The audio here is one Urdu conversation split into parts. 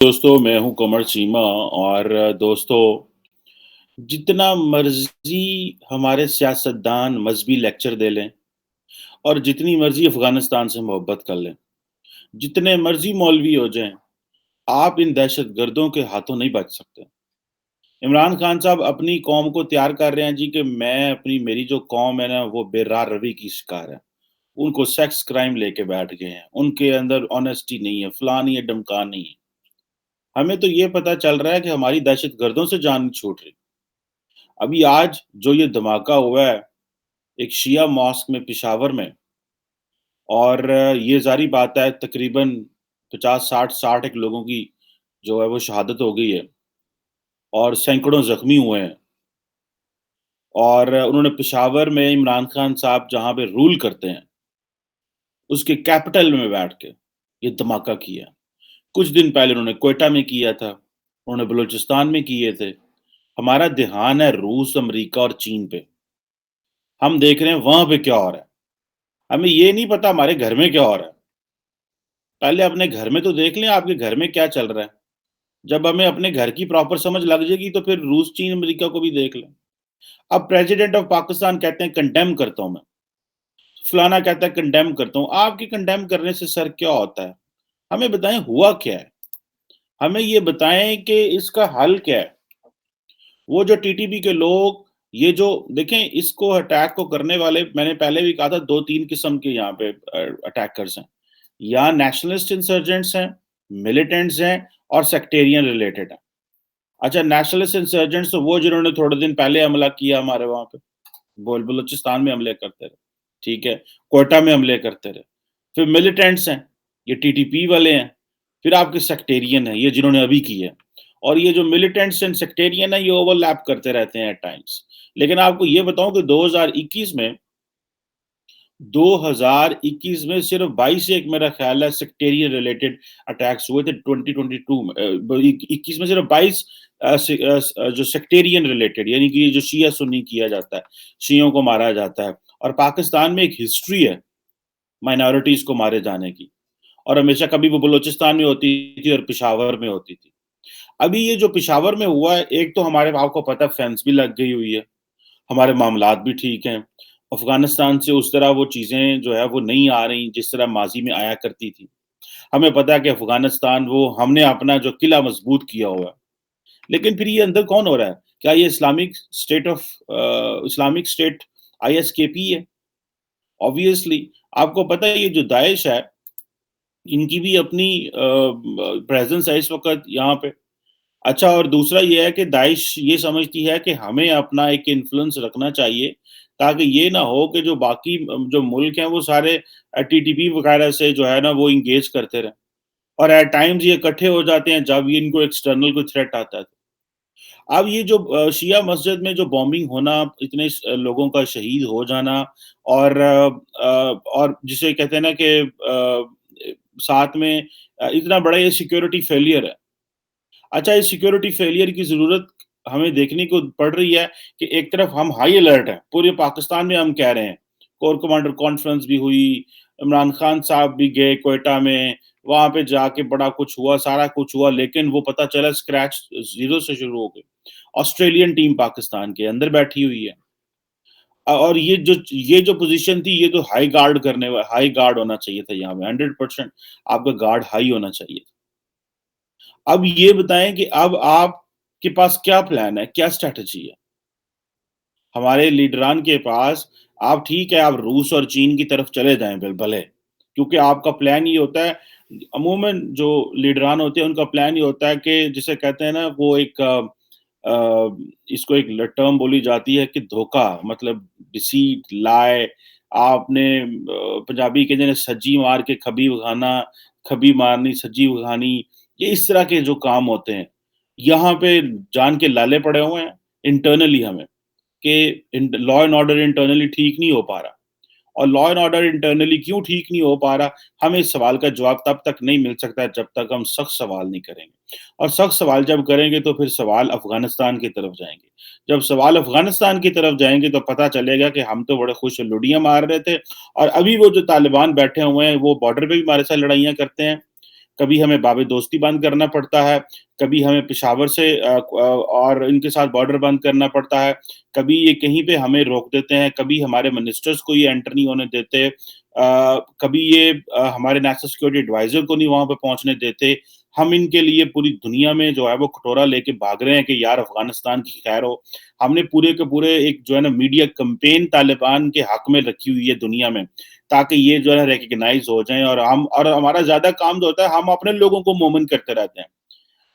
دوستوں میں ہوں قمر چیمہ اور دوستوں جتنا مرضی ہمارے سیاستدان مذہبی لیکچر دے لیں اور جتنی مرضی افغانستان سے محبت کر لیں، جتنے مرضی مولوی ہو جائیں، آپ ان دہشت گردوں کے ہاتھوں نہیں بچ سکتے۔ عمران خان صاحب اپنی قوم کو تیار کر رہے ہیں جی کہ میری جو قوم ہے نا وہ بے راہ روی کی شکار ہے۔ ان کو سیکس کرائم لے کے بیٹھ گئے ہیں، ان کے اندر آنیسٹی نہیں ہے، فلاں نہیں ہے، ڈمکان نہیں ہے۔ ہمیں تو یہ پتا چل رہا ہے کہ ہماری دہشت گردوں سے جان نہیں چھوٹ رہی۔ ابھی آج جو یہ دھماکہ ہوا ہے ایک شیعہ ماسک میں پشاور میں، اور یہ ظاہری بات ہے تقریباً 50 60 ایک لوگوں کی جو ہے وہ شہادت ہو گئی ہے اور سینکڑوں زخمی ہوئے ہیں، اور انہوں نے پشاور میں عمران خان صاحب جہاں پہ رول کرتے ہیں اس کے کیپٹل میں بیٹھ کے یہ دھماکہ کیا۔ کچھ دن پہلے انہوں نے کوئٹہ میں کیا تھا، انہوں نے بلوچستان میں کیے تھے۔ ہمارا دھیان ہے روس، امریکہ اور چین پہ۔ ہم دیکھ رہے ہیں وہاں پہ کیا ہو رہا ہے، ہمیں یہ نہیں پتا ہمارے گھر میں کیا ہو رہا ہے۔ پہلے اپنے گھر میں تو دیکھ لیں آپ کے گھر میں کیا چل رہا ہے۔ جب ہمیں اپنے گھر کی پراپر سمجھ لگ جائے گی تو پھر روس، چین، امریکہ کو بھی دیکھ لیں۔ اب پریزیڈنٹ آف پاکستان کہتے ہیں کنڈیم کرتا ہوں میں، فلانا کہتا ہے کنڈیم کرتا ہوں۔ آپ کے کنڈیم کرنے سے سر کیا ہوتا ہے؟ ہمیں بتائیں ہوا کیا ہے، ہمیں یہ بتائیں کہ اس کا حل کیا ہے۔ وہ جو ٹی ٹی پی کے لوگ، یہ جو دیکھیں اس کو اٹیک کو کرنے والے، میں نے پہلے بھی کہا تھا 2 3 قسم کے یہاں پہ اٹیکرز ہیں، یا نیشنلسٹ انسرجنٹس ہیں، ملیٹنٹس ہیں، اور سیکٹیرین ریلیٹڈ ہیں۔ اچھا، نیشنلسٹ انسرجنٹس تو وہ جنہوں نے تھوڑے دن پہلے حملہ کیا ہمارے وہاں پہ، بلوچستان میں حملے کرتے رہے، ٹھیک ہے، کوئٹہ میں حملے کرتے رہے۔ پھر ملیٹنٹس ہیں، یہ ٹی ٹی پی والے ہیں۔ پھر آپ کے سیکٹیرین ہیں، یہ جنہوں نے ابھی کی ہے۔ اور یہ جو ملیٹنٹس اینڈ سیکٹیرین ہیں یہ اوور لیپ کرتے رہتے ہیں ایٹ ٹائمز۔ لیکن آپ کو یہ بتاؤں کہ 2021 میں صرف 22 ایک میرا خیال ہے سیکٹیرین ریلیٹڈ اٹیکس ہوئے تھے 2022 میں، 21 میں صرف 22 جو سیکٹیرین ریلیٹڈ، یعنی کہ یہ جو شیعہ سنی کیا جاتا ہے، شیعوں کو مارا جاتا ہے۔ اور پاکستان میں ایک ہسٹری ہے مائنورٹیز کو مارے جانے کی، اور ہمیشہ کبھی وہ بلوچستان میں ہوتی تھی اور پشاور میں ہوتی تھی۔ ابھی یہ جو پشاور میں ہوا ہے، ایک تو ہمارے آپ کو پتہ فینس بھی لگ گئی ہوئی ہے، ہمارے معاملات بھی ٹھیک ہیں، افغانستان سے اس طرح وہ چیزیں جو ہے وہ نہیں آ رہی جس طرح ماضی میں آیا کرتی تھی۔ ہمیں پتہ ہے کہ افغانستان وہ ہم نے اپنا جو قلعہ مضبوط کیا ہوا ہے، لیکن پھر یہ اندر کون ہو رہا ہے؟ کیا یہ اسلامک اسٹیٹ ISKP ہے؟ آبویسلی آپ کو پتہ ہے یہ جو داعش ہے ان کی بھی اپنی پریزنس ہے اس وقت یہاں پہ۔ اچھا، اور دوسرا یہ ہے کہ داعش یہ سمجھتی ہے کہ ہمیں اپنا ایک انفلوئنس رکھنا چاہیے تاکہ یہ نہ ہو کہ جو باقی جو ملک ہیں وہ سارے ٹی ٹی پی وغیرہ سے جو ہے نا وہ انگیج کرتے رہیں، اور ایٹ ٹائمز یہ اکٹھے ہو جاتے ہیں جب ان کو ایکسٹرنل کوئی تھریٹ آتا ہے۔ اب یہ جو شیعہ مسجد میں جو بومبنگ ہونا، اتنے لوگوں کا شہید ہو جانا، اور جسے کہتے ہیں نا کہ ساتھ میں اتنا بڑا یہ سیکیورٹی فیلئر ہے۔ اچھا، اس سیکیورٹی فیلئر کی ضرورت ہمیں دیکھنے کو پڑ رہی ہے کہ ایک طرف ہم ہائی الرٹ ہیں، پورے پاکستان میں ہم کہہ رہے ہیں، کور کمانڈر کانفرنس بھی ہوئی، عمران خان صاحب بھی گئے کوئٹہ میں، وہاں پہ جا کے بڑا کچھ ہوا، سارا کچھ ہوا، لیکن وہ پتہ چلا اسکریچ زیرو سے شروع ہو گئے۔ آسٹریلین ٹیم پاکستان کے اندر بیٹھی ہوئی ہے، اور یہ جو پوزیشن تھی، یہ تو ہائی گارڈ ہونا چاہیے تھا یہاں پہ، 100% آپ کا گارڈ ہائی ہونا چاہیے تھا۔ اب یہ بتائیں کہ اب آپ کے پاس کیا پلان ہے، کیا اسٹریٹجی ہے ہمارے لیڈران کے پاس؟ آپ ٹھیک ہے، آپ روس اور چین کی طرف چلے جائیں بھلے، کیونکہ آپ کا پلان یہ ہوتا ہے، عموماً جو لیڈران ہوتے ہیں ان کا پلان یہ ہوتا ہے کہ جسے کہتے ہیں نا وہ ایک اس کو ایک ٹرم بولی جاتی ہے کہ دھوکہ، مطلب ڈسیٹ، لائے۔ آپ نے پنجابی کہتے ہیں سجی مار کے کھبی اگانا، کھبی مارنی سجی اگانی، یہ اس طرح کے جو کام ہوتے ہیں یہاں پہ جان کے لالے پڑے ہوئے ہیں انٹرنلی ہمیں، کہ لا اینڈ آرڈر انٹرنلی ٹھیک نہیں ہو پا رہا۔ اور لا اینڈ آرڈر انٹرنلی کیوں ٹھیک نہیں ہو پا رہا، ہمیں اس سوال کا جواب تب تک نہیں مل سکتا جب تک ہم سخت سوال نہیں کریں گے، اور سخت سوال جب کریں گے تو پھر سوال افغانستان کی طرف جائیں گے۔ جب سوال افغانستان کی طرف جائیں گے تو پتہ چلے گا کہ ہم تو بڑے خوش لڑیاں مار رہے تھے، اور ابھی وہ جو طالبان بیٹھے ہوئے ہیں وہ بارڈر پہ بھی ہمارے ساتھ لڑائیاں کرتے ہیں، کبھی ہمیں باب دوستی بند کرنا پڑتا ہے، کبھی ہمیں پشاور سے اور ان کے ساتھ بارڈر بند کرنا پڑتا ہے، کبھی یہ کہیں پہ ہمیں روک دیتے ہیں، کبھی ہمارے منسٹرز کو یہ انٹر نہیں ہونے دیتے، کبھی یہ ہمارے نیشنل سیکورٹی ایڈوائزر کو نہیں وہاں پہ پہنچنے دیتے۔ ہم ان کے لیے پوری دنیا میں جو ہے وہ کٹورا لے کے بھاگ رہے ہیں کہ یار افغانستان کی خیر ہو۔ ہم نے پورے کے پورے ایک جو ہے نا میڈیا کمپین طالبان کے حق میں رکھی ہوئی ہے دنیا میں، تاکہ یہ جو ہے ریکگنائز ہو جائیں، اور ہمارا زیادہ کام جو ہوتا ہے ہم اپنے لوگوں کو مومن کرتے رہتے ہیں۔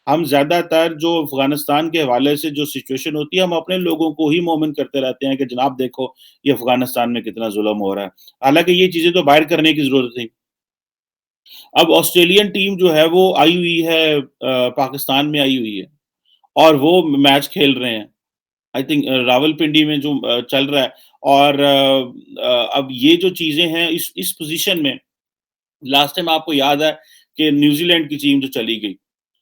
ہم زیادہ تر جو افغانستان کے حوالے سے جو سچویشن ہوتی ہے ہم اپنے لوگوں کو ہی مومن کرتے رہتے ہیں کہ جناب دیکھو یہ افغانستان میں کتنا ظلم ہو رہا ہے، حالانکہ یہ چیزیں تو باہر کرنے کی ضرورت تھی۔ اب آسٹریلین ٹیم جو ہے وہ آئی ہوئی ہے، پاکستان میں آئی ہوئی ہے اور وہ میچ کھیل رہے ہیں، آئی تھنک راول پنڈی میں جو چل رہا ہے، اور اب یہ جو چیزیں ہیں اس پوزیشن میں لاسٹ ٹائم آپ کو یاد ہے کہ نیوزی لینڈ کی ٹیم جو چلی گئی،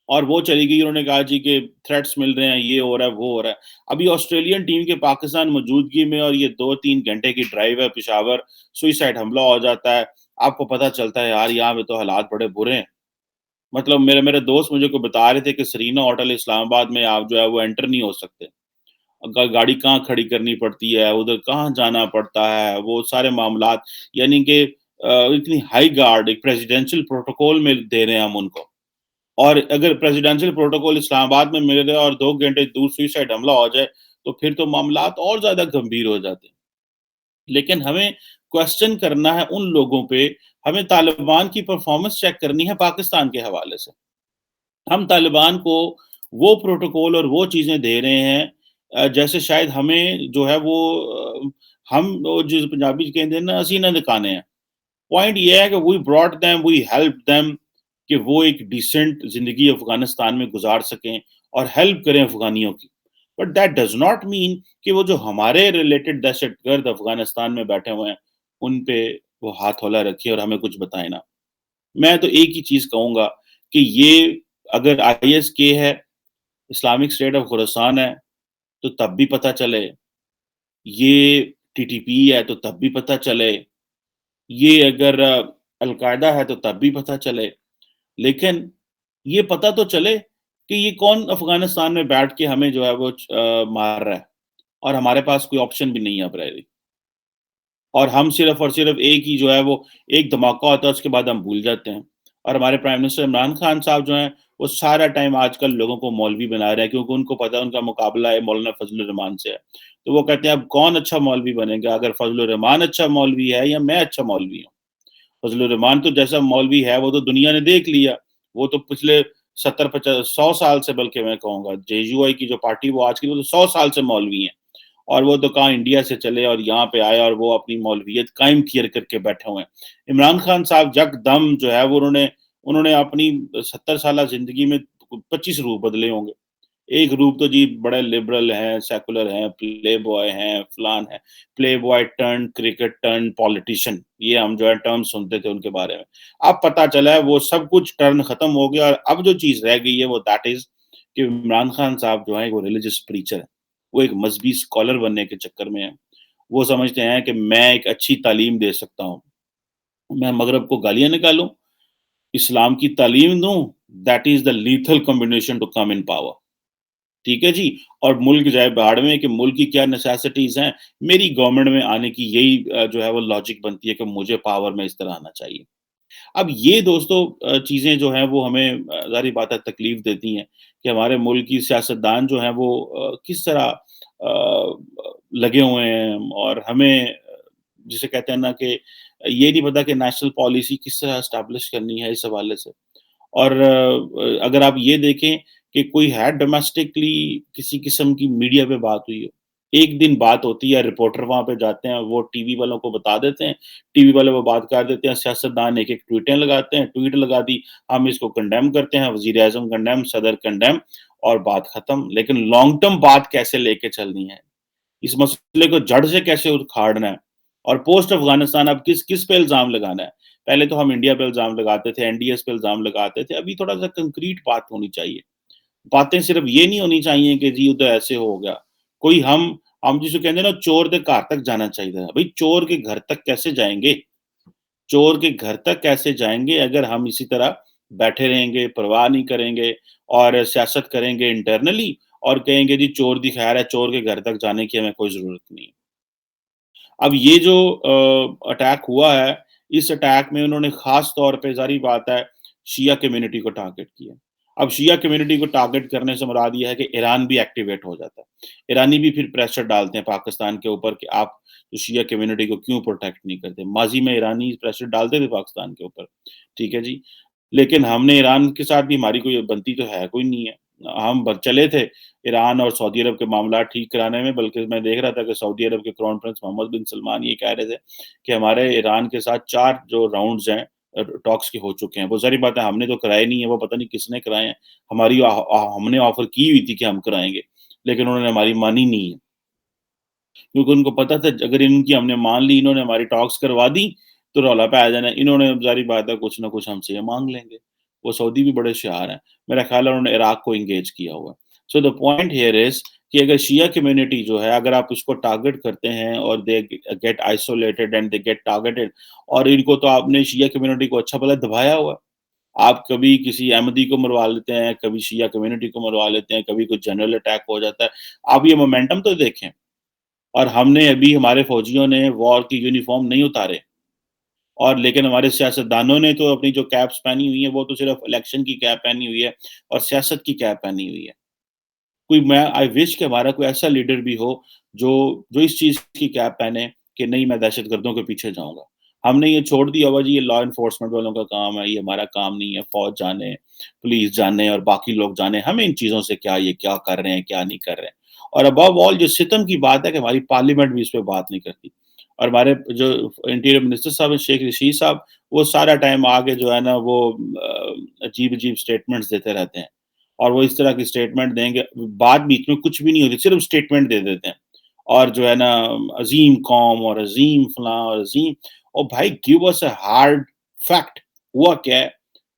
اور وہ چلی گئی، انہوں نے کہا جی کہ تھریٹس مل رہے ہیں، یہ ہو رہا ہے وہ ہو رہا ہے۔ ابھی آسٹریلین ٹیم کے پاکستان موجودگی میں اور یہ 2-3 گھنٹے کی ڈرائیو ہے پشاور، سوئسائڈ حملہ ہو جاتا ہے، آپ کو پتہ چلتا ہے یار یہاں پہ تو حالات بڑے برے ہیں۔ مطلب میرے دوست مجھے کو بتا رہے تھے کہ سرینا ہوٹل اسلام آباد میں آپ جو ہے وہ انٹر نہیں ہو سکتے، گاڑی کہاں کھڑی کرنی پڑتی ہے، ادھر کہاں جانا پڑتا ہے، وہ سارے معاملات، یعنی کہ اتنی ہائی گارڈ ایک پریزیڈینشل پروٹوکول میں دے رہے ہیں ہم ان کو، اور اگر پریزیڈینشل پروٹوکول اسلام آباد میں مل رہے اور 2 گھنٹے دور سوئسائڈ حملہ ہو جائے تو پھر تو معاملات اور زیادہ گمبھیر ہو جاتے ہیں۔ لیکن ہمیں کوشچن کرنا ہے ان لوگوں پہ، ہمیں طالبان کی پرفارمنس چیک کرنی ہے پاکستان کے حوالے سے۔ ہم طالبان کو وہ پروٹوکول اور وہ چیزیں دے رہے ہیں جیسے شاید ہمیں جو ہے وہ ہم جو پنجابی کہتے ہیں نا حسینہ دکھانے ہیں۔ پوائنٹ یہ ہے کہ we brought them, we help them کہ وہ ایک ڈیسنٹ زندگی افغانستان میں گزار سکیں اور ہیلپ کریں افغانیوں کی، but that does not mean کہ وہ جو ہمارے ریلیٹڈ دہشت گرد افغانستان میں بیٹھے ہوئے ہیں ان پہ وہ ہاتھ ہولہ رکھے اور ہمیں کچھ بتائیں نا۔ میں تو ایک ہی چیز کہوں گا کہ یہ اگر آئی ایس کے ہے، اسلامک اسٹیٹ آف خراسان ہے تو تب بھی پتہ چلے، یہ ٹی ٹی پی ہے تو تب بھی پتہ چلے، یہ اگر القاعدہ ہے تو تب بھی پتہ چلے، لیکن یہ پتہ تو چلے کہ یہ کون افغانستان میں بیٹھ کے ہمیں جو ہے وہ مار رہا ہے، اور ہمارے پاس کوئی آپشن بھی نہیں ہے اب رہ، اور ہم صرف اور صرف ایک ہی جو ہے وہ ایک دھماکہ ہوتا ہے اس کے بعد ہم بھول جاتے ہیں۔ اور ہمارے پرائم منسٹر عمران خان صاحب جو ہیں وہ سارا ٹائم آج کل لوگوں کو مولوی بنا رہے ہیں، کیونکہ ان کو پتہ ہے ان کا مقابلہ ہے مولانا فضل الرحمان سے ہے، تو وہ کہتے ہیں اب کون اچھا مولوی بنے گا، اگر فضل الرحمان اچھا مولوی ہے یا میں اچھا مولوی ہوں۔ فضل الرحمان تو جیسا مولوی ہے وہ تو دنیا نے دیکھ لیا، وہ تو پچھلے 70-50-100 سال سے، بلکہ میں کہوں گا جے یو آئی کی جو پارٹی وہ آج کی وہ تو 100 سال سے مولوی ہیں، اور وہ تو کہاں انڈیا سے چلے اور یہاں پہ آئے اور وہ اپنی مولویت قائم کر کے بیٹھے ہوئے ہیں۔ عمران خان صاحب یک دم جو ہے وہ انہوں نے اپنی 70 سالہ زندگی میں 25 روپ بدلے ہوں گے۔ ایک روپ تو جی بڑے لبرل ہیں، سیکولر ہیں، پلے بوائے ہیں، فلان ہیں، playboy turn cricket turn politician, یہ ہم جو ہے ٹرم سنتے تھے ان کے بارے میں۔ اب پتہ چلا ہے وہ سب کچھ ٹرن ختم ہو گیا، اور اب جو چیز رہ گئی ہے وہ دیٹ از کہ عمران خان صاحب جو ہیں وہ ریلیجس پریچر ہے، وہ ایک مذہبی اسکالر بننے کے چکر میں ہیں۔ وہ سمجھتے ہیں کہ میں ایک اچھی تعلیم دے سکتا ہوں، میں مغرب کو گالیاں نکالوں، اسلام کی تعلیم دوں، that is the lethal combination to come in power. ٹھیک ہے جی، اور ملک جائے باہر میں کہ ملک کی کیا نیسیسٹیز ہیں، میری گورنمنٹ میں آنے کی یہی جو ہے وہ لاجک بنتی ہے کہ مجھے پاور میں اس طرح آنا چاہیے۔ اب یہ دوستو چیزیں جو ہیں وہ ہمیں ظاہری بات ہے تکلیف دیتی ہیں کہ ہمارے ملک کی سیاستدان جو ہیں وہ کس طرح لگے ہوئے ہیں، اور ہمیں جسے کہتے ہیں نا کہ یہ نہیں پتا کہ نیشنل پالیسی کس طرح اسٹیبلش کرنی ہے اس حوالے سے۔ اور اگر آپ یہ دیکھیں کہ کوئی ہے ڈومیسٹکلی کسی قسم کی میڈیا پہ بات ہوئی ہو، ایک دن بات ہوتی ہے، رپورٹر وہاں پہ جاتے ہیں، وہ ٹی وی والوں کو بتا دیتے ہیں، ٹی وی والے وہ بات کر دیتے ہیں، سیاستدان ایک ایک ٹویٹیں لگاتے ہیں، ٹویٹ لگا دی، ہم اس کو کنڈیم کرتے ہیں، وزیر اعظم کنڈیم، صدر کنڈیم، اور بات ختم۔ لیکن لانگ ٹرم بات کیسے لے کے چلنی ہے، اس مسئلے کو جڑ سے کیسے اکھاڑنا ہے، اور پوسٹ افغانستان اب کس پہ الزام لگانا ہے۔ پہلے تو ہم انڈیا پہ الزام لگاتے تھے، این ڈی ایس پہ الزام لگاتے تھے، ابھی تھوڑا سا کنکریٹ بات ہونی چاہیے۔ باتیں صرف یہ نہیں ہونی چاہیے کہ جی ادھر ایسے ہو گیا، کوئی ہم جسے کہتے ہیں نا چور کے گھر تک جانا چاہیے، بھائی چور کے گھر تک کیسے جائیں گے، چور کے گھر تک کیسے جائیں گے اگر ہم اسی طرح بیٹھے رہیں گے، پرواہ نہیں کریں گے اور سیاست کریں گے انٹرنلی اور کہیں گے جی چور دی خیر ہے، چور کے گھر تک جانے کی ہمیں کوئی ضرورت نہیں ہے۔ اب یہ جو اٹیک ہوا ہے، اس اٹیک میں انہوں نے خاص طور پہ ظاہری بات ہے شیعہ کمیونٹی کو ٹارگٹ کیا۔ اب شیعہ کمیونٹی کو ٹارگٹ کرنے سے مراد یہ ہے کہ ایران بھی ایکٹیویٹ ہو جاتا ہے۔ ایرانی بھی پھر پریشر ڈالتے ہیں پاکستان کے اوپر کہ آپ شیعہ کمیونٹی کو کیوں پروٹیکٹ نہیں کرتے؟ ماضی میں ایرانی پریشر ڈالتے تھے پاکستان کے اوپر، ٹھیک ہے جی؟ لیکن ہم نے ایران کے ساتھ بھی ہماری کوئی بنتی تو ہے کوئی نہیں ہے۔ ہم چلے تھے ایران اور سعودی عرب کے معاملات ٹھیک کرانے میں، بلکہ میں دیکھ رہا تھا کہ سعودی عرب کے کراؤن پرنس محمد بن سلمان یہ کہہ رہے تھے کہ ہمارے ایران کے ساتھ 4 جو راؤنڈز ہیں ٹاکس کے ہو چکے ہیں۔ وہ ظاہری بات ہے ہم نے تو کرائے نہیں ہیں، وہ پتہ نہیں کس نے کرائے ہیں۔ ہم نے آفر کی ہوئی تھی کہ ہم کرائیں گے، لیکن انہوں نے ہماری مانی نہیں ہے، کیونکہ ان کو پتا تھا اگر ان کی ہم نے مان لی، انہوں نے ہماری ٹاکس کروا دی تو رولا پہ آ جانا ہے۔ انہوں نے ظاہری بات ہے کچھ نہ کچھ ہم سے یہ مانگ لیں گے۔ وہ سعودی بھی بڑے ہوشیار ہیں، میرا خیال ہے انہوں نے عراق کو انگیج کیا ہوا ہے۔ سو دا پوائنٹ ہیئر از کہ اگر شیعہ کمیونٹی جو ہے اگر آپ اس کو ٹارگٹ کرتے ہیں اور they get isolated and they get targeted, اور ان کو تو آپ نے شیعہ کمیونٹی کو اچھا بھلا دبایا ہوا ہے۔ آپ کبھی کسی احمدی کو مروا لیتے ہیں، کبھی شیعہ کمیونٹی کو مروا لیتے ہیں، کبھی کوئی جنرل اٹیک ہو جاتا ہے۔ آپ یہ مومنٹم تو دیکھیں، اور ہم نے ابھی ہمارے فوجیوں نے وار کی یونیفارم نہیں اتارے، اور لیکن ہمارے سیاستدانوں نے تو اپنی جو کیپس پہنی ہوئی ہیں وہ تو صرف الیکشن کی کیپ پہنی ہوئی ہے اور سیاست کی کیپ پہنی ہوئی ہے۔ کوئی میں آئی وش کہ ہمارا کوئی ایسا لیڈر بھی ہو جو جو اس چیز کی کیپ پہنے کہ نہیں میں دہشت گردوں کے پیچھے جاؤں گا۔ ہم نے یہ چھوڑ دیا ہوا جی یہ لا انفورسمنٹ والوں کا کام ہے، یہ ہمارا کام نہیں ہے، فوج جانے، پولیس جانے اور باقی لوگ جانے، ہمیں ان چیزوں سے کیا، یہ کیا کر رہے ہیں کیا نہیں کر رہے ہیں۔ اور ابو آل جو ستم کی بات ہے کہ ہماری پارلیمنٹ بھی اس پہ بات نہیں کرتی، اور ہمارے جو انٹیریئر منسٹر صاحب ہیں شیخ رشید صاحب، وہ سارا ٹائم آگے جو ہے نا وہ عجیب عجیب اسٹیٹمنٹس دیتے رہتے ہیں، اور وہ اس طرح کی اسٹیٹمنٹ دیں گے، بات بیچ میں کچھ بھی نہیں ہوتی، صرف اسٹیٹمنٹ دے دیتے ہیں، اور جو ہے نا عظیم قوم اور عظیم فلاں اور عظیم، اور بھائی give us a hard fact, ہوا کیا ہے،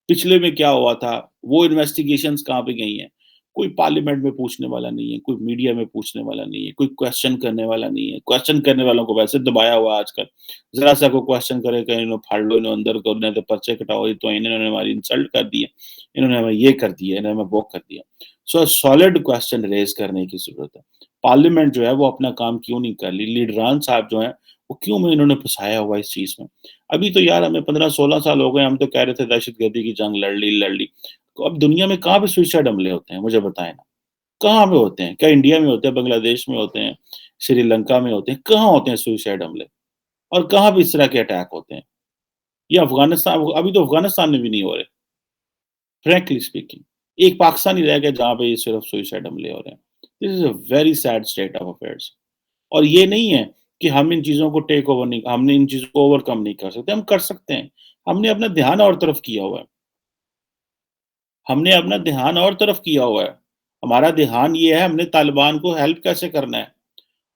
پچھلے میں کیا ہوا تھا، وہ انویسٹیگیشنز کہاں پہ گئی ہیں؟ کوئی پارلیمنٹ میں پوچھنے والا نہیں ہے، کوئی میڈیا میں پوچھنے والا نہیں ہے، کوئی کویسچن کرنے والا نہیں ہے۔ کویسچن کرنے والوں کو ویسے دبایا ہوا ہے آج کل، ذرا سا کوئی کویسچن کرے کہ انہوں پھاڑ لو، انہوں اندر کر دیں تو پرچے کٹاؤ، تو انہوں نے ہماری انسلٹ کر دی ہے، انہوں نے ہمیں یہ کر دیا، انہوں نے ہمیں وہ کر دیا۔ سو سالڈ کویسچن ریز کرنے کی ضرورت ہے۔ پارلیمنٹ جو ہے وہ اپنا کام کیوں نہیں کر لی؟ لیڈران صاحب جو ہیں وہ کیوں میں انہوں نے پھنسایا ہوا اس چیز میں؟ ابھی تو یار ہمیں 15-16 سال ہو گئے، ہم تو کہہ رہے تھے دہشت گردی کی جنگ لڑ لی۔ اب دنیا میں کہاں پہ سوئسائڈ حملے ہوتے ہیں مجھے بتائیں نا، کہاں پہ ہوتے ہیں؟ کیا انڈیا میں ہوتے ہیں، بنگلہ دیش میں ہوتے ہیں، سری لنکا میں ہوتے ہیں؟ کہاں ہوتے ہیں سوئسائڈ حملے؟ اور کہاں پہ اس طرح کے اٹیک ہوتے ہیں؟ یہ افغانستان، ابھی تو افغانستان میں بھی نہیں ہو رہے، فرینکلی اسپیکنگ۔ ایک پاکستان ہی رہ گیا جہاں پہ یہ صرف سوئسائڈ حملے ہو رہے ہیں۔ This is a very sad state of affairs. اور یہ نہیں ہے کہ ہم ان چیزوں کو ٹیک اوور نہیں، ہم نے ان چیزوں کو اوور کم نہیں کر سکتے، ہم کر سکتے ہیں۔ ہم نے اپنا دھیان اور طرف کیا ہوا ہے، ہم نے اپنا دھیان اور طرف کیا ہوا ہے۔ ہمارا دھیان یہ ہے ہم نے طالبان کو ہیلپ کیسے کرنا ہے،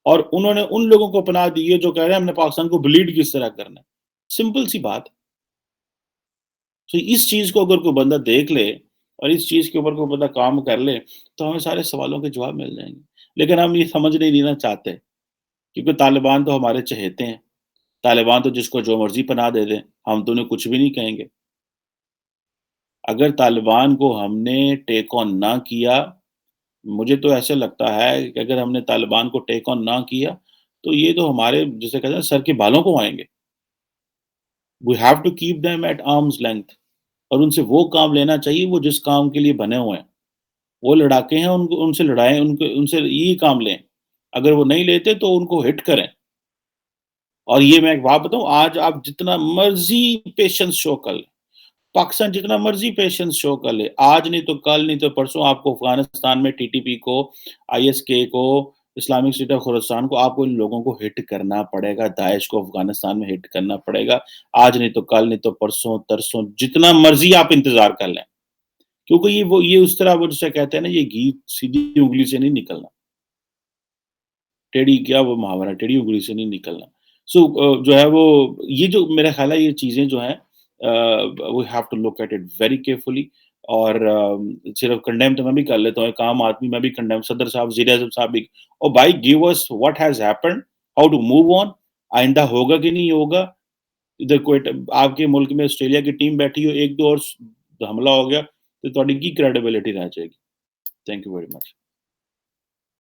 اور انہوں نے ان لوگوں کو پناہ دی ہے جو کہہ رہے ہیں ہم نے پاکستان کو بلیڈ کس طرح کرنا ہے۔ سمپل سی بات۔ تو اس چیز کو اگر کوئی بندہ دیکھ لے اور اس چیز کے اوپر کوئی بندہ کام کر لے تو ہمیں سارے سوالوں کے جواب مل جائیں گے، لیکن ہم یہ سمجھ نہیں لینا چاہتے، کیونکہ طالبان تو ہمارے چہیتے ہیں۔ طالبان تو جس کو جو مرضی پناہ دے دیں، ہم تو انہیں کچھ بھی نہیں کہیں گے۔ اگر طالبان کو ہم نے ٹیک آن نہ کیا، مجھے تو ایسے لگتا ہے کہ اگر ہم نے طالبان کو ٹیک آن نہ کیا تو یہ تو ہمارے جسے کہتے ہیں سر کے بالوں کو آئیں گے۔ We have to keep them at arm's length, اور ان سے وہ کام لینا چاہیے وہ جس کام کے لیے بنے ہوئے ہیں۔ وہ لڑاکے ہیں، ان سے لڑائیں، ان سے یہی کام لیں۔ اگر وہ نہیں لیتے تو ان کو ہٹ کریں۔ اور یہ میں ایک بات بتاؤں، آج آپ جتنا مرضی پیشنس شو کر لیں، پاکستان جتنا مرضی پیشنس شو کر لے، آج نہیں تو کل نہیں تو پرسوں آپ کو افغانستان میں ٹی ٹی پی کو، آئی ایس کے کو، اسلامک اسٹیٹ آف خراسان کو، آپ کو ان لوگوں کو ہٹ کرنا پڑے گا، داعش کو افغانستان میں ہٹ کرنا پڑے گا۔ آج نہیں تو کل نہیں تو پرسوں ترسوں، جتنا مرضی آپ انتظار کر لیں، کیونکہ یہ اس طرح وہ جسے کہتے ہیں نا، یہ گھی سیدھی انگلی سے نہیں نکلنا، ٹیڑھی کیا وہ محاورہ، ٹیڑھی انگلی سے نہیں نکلنا۔ سو جو ہے وہ یہ جو میرا خیال ہے یہ چیزیں جو ہیں we have to look at it very carefully. اور صرف کنڈیم تو میں بھی کر لیتا ہوں، ایک عام آدمی میں بھی کنڈیم، صدر صاحب، وزیر اعظم صاحب بھی، اور بھائی give us what has happened, how to move on. آئندہ ہوگا کہ نہیں ہوگا؟ ادھر کوئی آپ کے ملک میں آسٹریلیا کی ٹیم بیٹھی ہو، ایک دو اور ਹਮਲਾ ਹੋ ਗਿਆ ਤੇ ਤੁਹਾਡੀ ਕੀ ਕ੍ਰੈਡੀਬਿਲਿਟੀ ਰਹਿ ਜਾਏਗੀ? Thank you very much.